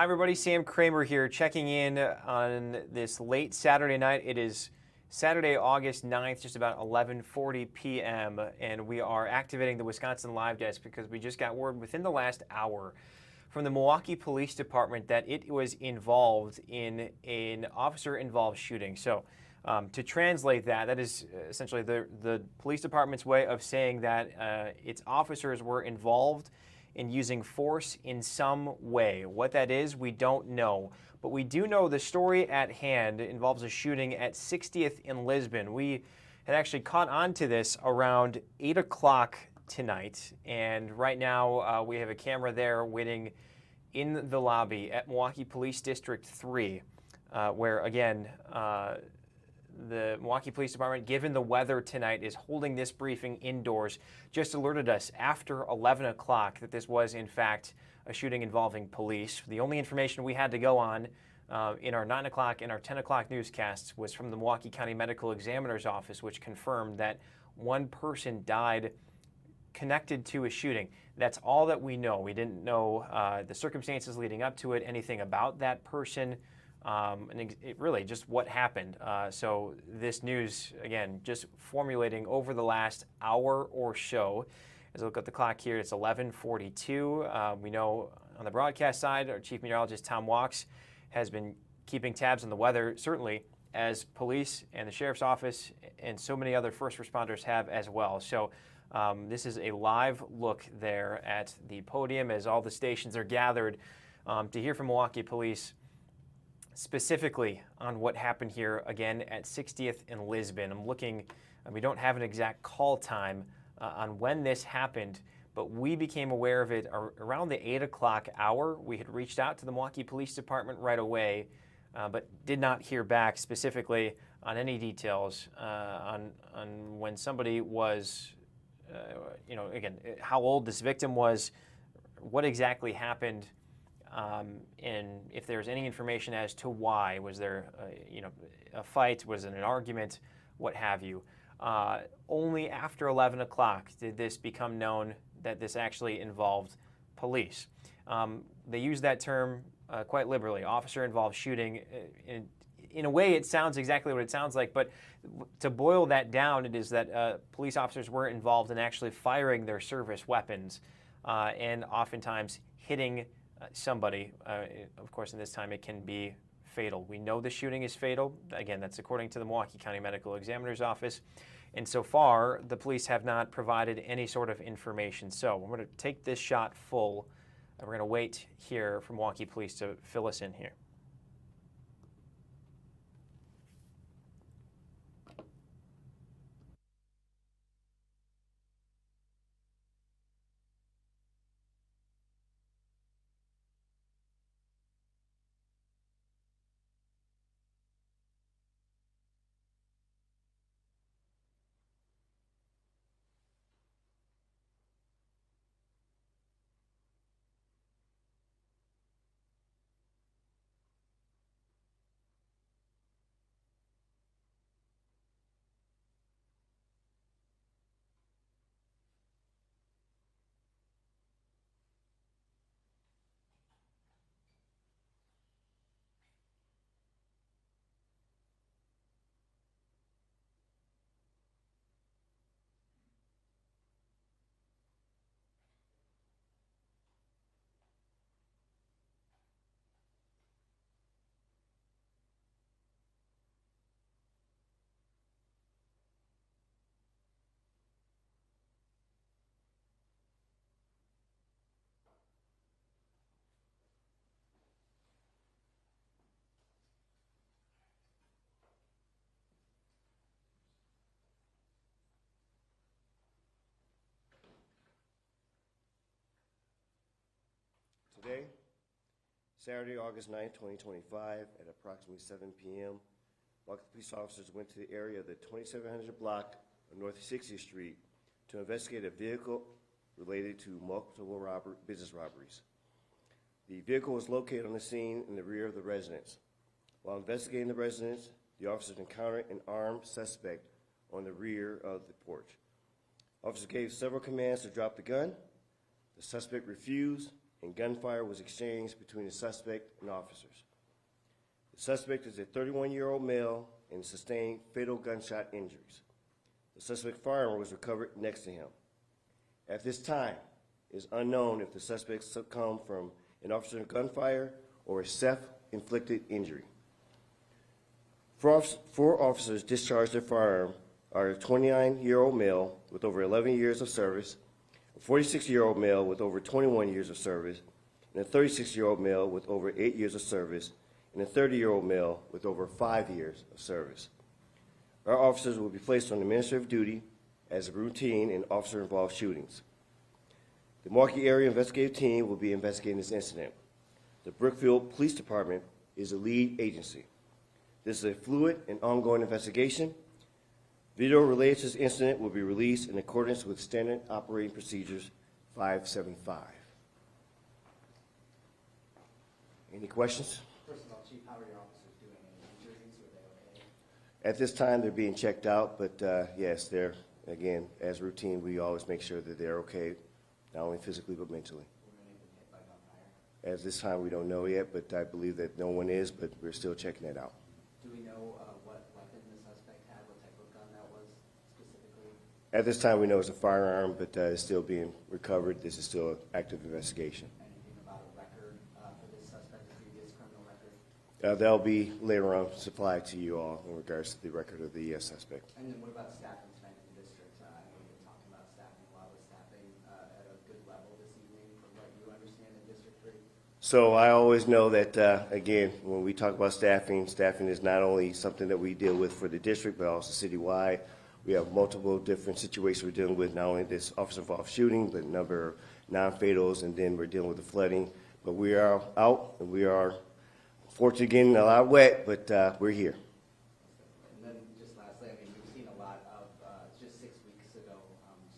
Hi everybody, Sam Kramer here, checking in on this late Saturday night. It is Saturday, August 9th, just about 11:40 p.m., and we are activating the Wisconsin Live Desk because we just got word within the last hour from the Milwaukee Police Department that it was involved in an officer-involved shooting. So to translate that is essentially the police department's way of saying that its officers were involved in using force in some way. What that is, we don't know. But we do know the story at hand involves a shooting at 60th in Lisbon. We had actually caught on to this around 8 o'clock tonight. And right now we have a camera there waiting in the lobby at Milwaukee Police District 3, where again, the Milwaukee Police Department, given the weather tonight, is holding this briefing indoors. Just alerted us after 11 o'clock that this was, in fact, a shooting involving police. The only information we had to go on in our 9 o'clock and our 10 o'clock newscasts was from the Milwaukee County Medical Examiner's Office, which confirmed that one person died connected to a shooting. That's all that we know. We didn't know the circumstances leading up to it, anything about that person. And really just what happened. So this news, again, just formulating over the last hour or so. As I look at the clock here, it's 11:42. We know on the broadcast side, our Chief Meteorologist, Tom Walks, has been keeping tabs on the weather, certainly as police and the Sheriff's Office and so many other first responders have as well. So this is a live look there at the podium as all the stations are gathered to hear from Milwaukee Police specifically on what happened here again at 60th and Lisbon. I'm looking, we don't have an exact call time on when this happened, but we became aware of it around the 8 o'clock hour. We had reached out to the Milwaukee Police Department right away, but did not hear back specifically on any details on when somebody was, again, how old this victim was, what exactly happened, and if there's any information as to why. Was there, a fight? Was it an argument? What have you? Only after 11 o'clock did this become known that this actually involved police. They use that term quite liberally, officer-involved shooting. In a way, it sounds exactly what it sounds like, but to boil that down, it is that police officers were involved in actually firing their service weapons and oftentimes hitting somebody. Of course, in this time, it can be fatal. We know the shooting is fatal. Again, that's according to the Milwaukee County Medical Examiner's Office. And so far, the police have not provided any sort of information. So we're going to take this shot full, and we're going to wait here for Milwaukee Police to fill us in here. Today, Saturday, August 9th, 2025, at approximately 7 p.m., Milwaukee police officers went to the area of the 2700 block of North 60th Street to investigate a vehicle related to multiple business robberies. The vehicle was located on the scene in the rear of the residence. While investigating the residence, the officers encountered an armed suspect on the rear of the porch. Officers gave several commands to drop the gun. The suspect refused, and gunfire was exchanged between the suspect and officers. The suspect is a 31-year-old male and sustained fatal gunshot injuries. The suspect's firearm was recovered next to him. At this time, it is unknown if the suspect succumbed from an officer's gunfire or a self-inflicted injury. Four officers discharged their firearm are a 29-year-old male with over 11 years of service, a 46-year-old male with over 21 years of service, and a 36-year-old male with over 8 years of service, and a 30-year-old male with over 5 years of service. Our officers will be placed on administrative duty as a routine in officer-involved shootings. The Milwaukee Area Investigative Team will be investigating this incident. The Brookfield Police Department is the lead agency. This is a fluid and ongoing investigation. Video related to this incident will be released in accordance with Standard Operating Procedures 575. Any questions? First of all, Chief, how are your officers doing? Any injuries? Were they okay? At this time, they're being checked out, but yes, they're, again, as routine, we always make sure that they're okay, not only physically but mentally. Were any of them hit by gunfire? At this time, we don't know yet, but I believe that no one is, but we're still checking it out. Do we know what weapon the suspect had, what type of gun that was specifically? At this time, we know it's a firearm, but it's still being recovered. This is still an active investigation. Anything about a record for this suspect, a previous criminal record? That'll be later on supplied to you all in regards to the record of the suspect. And then what about staffing tonight in the district? I know we've been talking about staffing, a lot of staffing at a good level this evening from what you understand in District 3. So I always know that, again, when we talk about staffing, staffing is not only something that we deal with for the district, but also citywide. We have multiple different situations we're dealing with, not only this officer-involved shooting, but a number of non-fatals, and then we're dealing with the flooding. But we are out, and we are fortunately getting a lot wet, but we're here. And then just lastly, I mean, we've seen a lot of, just 6 weeks ago,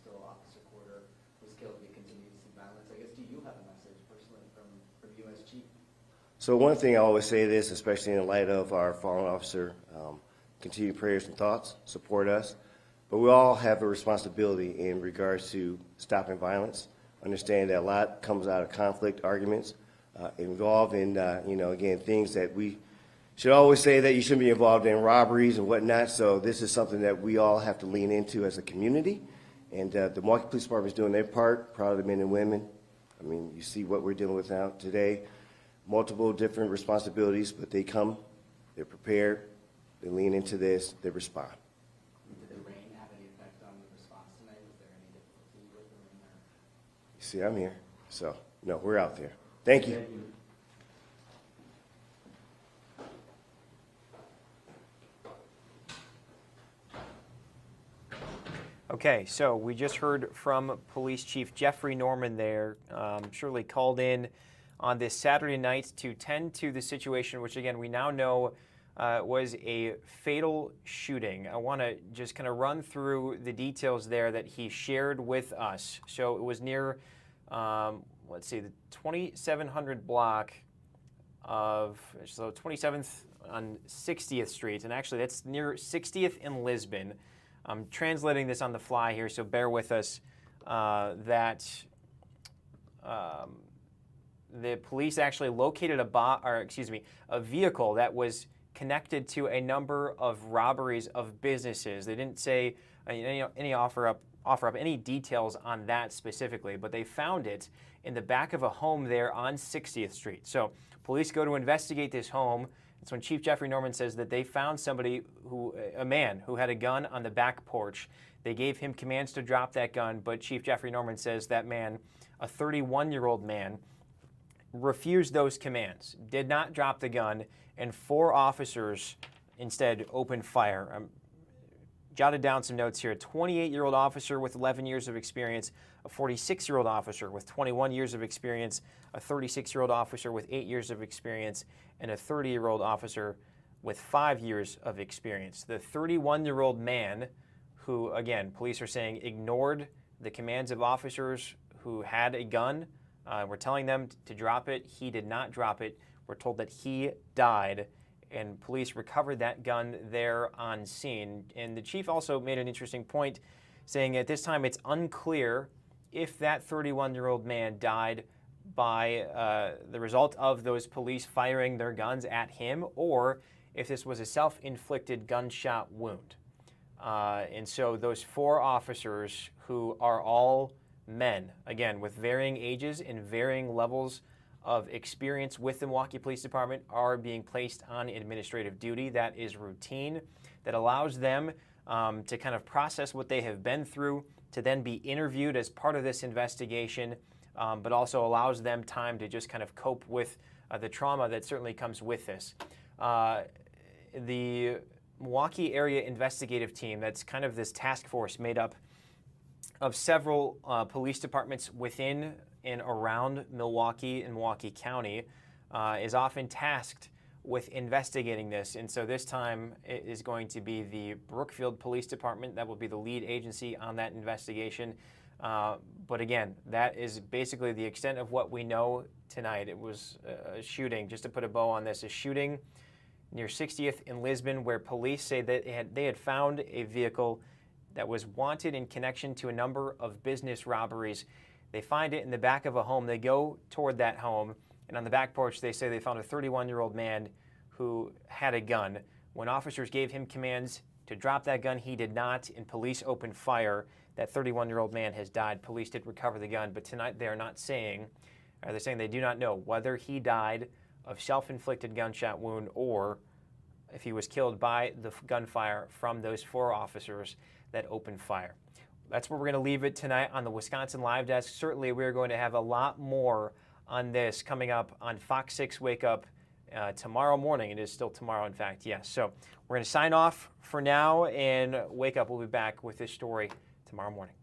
still Officer Porter was killed. We continue to see violence. I guess, do you have a message personally from you as Chief? So one thing I always say this, especially in light of our fallen officer, continue prayers and thoughts, support us. But we all have a responsibility in regards to stopping violence. Understand that a lot comes out of conflict, arguments, involved in, again, things that we should always say that you shouldn't be involved in, robberies and whatnot. So this is something that we all have to lean into as a community. And the Milwaukee Police Department is doing their part, proud of the men and women. I mean, you see what we're dealing with now today. Multiple different responsibilities, but they come, they're prepared, they lean into this, they respond. Did the rain have any effect on the response tonight? Was there any difficulty with the rain? You see, I'm here. So, no, we're out there. Thank you. Okay, so we just heard from Police Chief Jeffrey Norman there. Shirley called in on this Saturday night to tend to the situation, which again we now know was a fatal shooting. I want to just kind of run through the details there that he shared with us. So it was near, let's see, the 2700 block of, so 27th on 60th Street, and actually that's near 60th in Lisbon. I'm translating this on the fly here, so bear with us. The police actually located a vehicle that was connected to a number of robberies of businesses. They didn't say offer up any details on that specifically, but they found it in the back of a home there on 60th Street. So police go to investigate this home. It's when Chief Jeffrey Norman says that they found a man who had a gun on the back porch. They gave him commands to drop that gun, but Chief Jeffrey Norman says that man, a 31-year-old man, refused those commands, did not drop the gun, and 4 officers instead opened fire. Jotted down some notes here. A 28-year-old officer with 11 years of experience, a 46-year-old officer with 21 years of experience, a 36-year-old officer with 8 years of experience, and a 30-year-old officer with 5 years of experience. The 31-year-old man who, again, police are saying ignored the commands of officers who had a gun. We're telling them to drop it. He did not drop it. We're told that he died, and police recovered that gun there on scene. And the chief also made an interesting point, saying at this time it's unclear if that 31-year-old man died by the result of those police firing their guns at him, or if this was a self-inflicted gunshot wound. And so those 4 officers, who are all men, again, with varying ages and varying levels of experience with the Milwaukee Police Department, are being placed on administrative duty. That is routine. That allows them to kind of process what they have been through, to then be interviewed as part of this investigation, but also allows them time to just kind of cope with the trauma that certainly comes with this. The Milwaukee Area Investigative Team, that's kind of this task force made up of several police departments within and around Milwaukee and Milwaukee County, is often tasked with investigating this. And so this time it is going to be the Brookfield Police Department that will be the lead agency on that investigation. But again, that is basically the extent of what we know tonight. It was a shooting, just to put a bow on this, a shooting near 60th in Lisbon, where police say that they had found a vehicle that was wanted in connection to a number of business robberies. They find it in the back of a home. They go toward that home, and on the back porch they say they found a 31-year-old man who had a gun. When officers gave him commands to drop that gun, he did not, and police opened fire. That 31-year-old man has died. Police did recover the gun, but tonight they are not saying, or they're saying they do not know whether he died of self-inflicted gunshot wound or if he was killed by the gunfire from those 4 officers that opened fire. That's where we're going to leave it tonight on the Wisconsin Live Desk. Certainly we're going to have a lot more on this coming up on Fox 6 Wake Up tomorrow morning. It is still tomorrow, in fact, yes. So we're going to sign off for now, and Wake Up will be back with this story tomorrow morning.